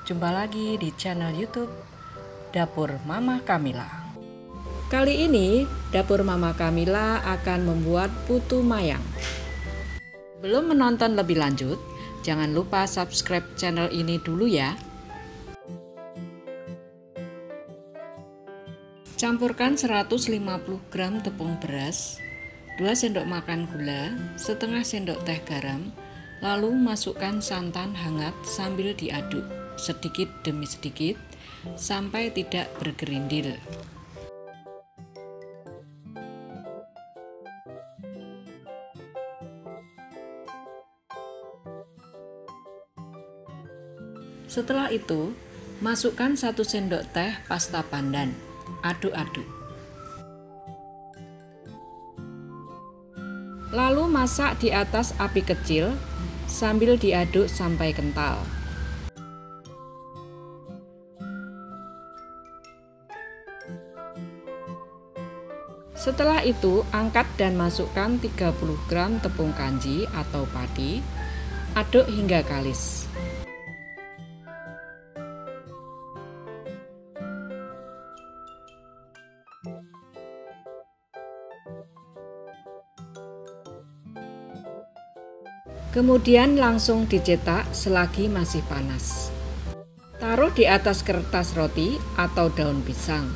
Jumpa lagi di channel YouTube Dapur Mama Kamila. Kali ini Dapur Mama Kamila akan membuat putu mayang. Belum menonton lebih lanjut, jangan lupa subscribe channel ini dulu ya. Campurkan 150 gram tepung beras, 2 sendok makan gula, setengah sendok teh garam, lalu masukkan santan hangat sambil diaduk sedikit demi sedikit sampai tidak bergerindil. Setelah itu, masukkan 1 sendok teh pasta pandan, aduk-aduk. Lalu masak di atas api kecil sambil diaduk sampai kental. Setelah itu, angkat dan masukkan 30 gram tepung kanji atau padi, aduk hingga kalis. Kemudian langsung dicetak selagi masih panas. Taruh di atas kertas roti atau daun pisang.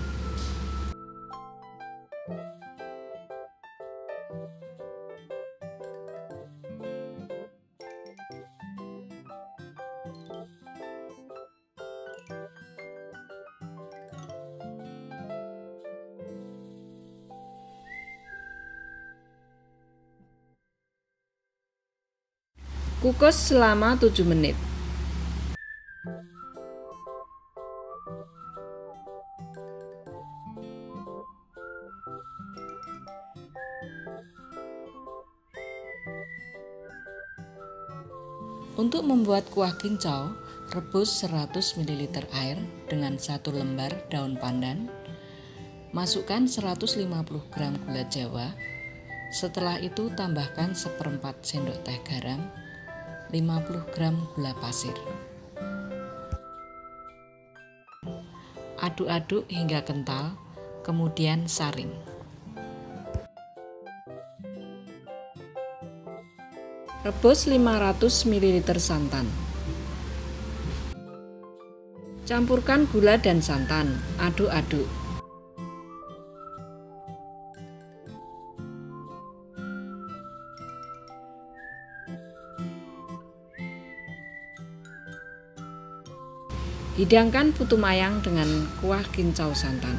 Kukus selama 7 menit. Untuk membuat kuah kincau, rebus 100 ml air dengan 1 lembar daun pandan. Masukkan 150 gram gula jawa. Setelah itu tambahkan 1/4 sendok teh garam, 50 gram gula pasir. Aduk-aduk hingga kental, kemudian saring. Rebus 500 ml santan. Campurkan gula dan santan, aduk-aduk. Hidangkan putu mayang dengan kuah kincau santan.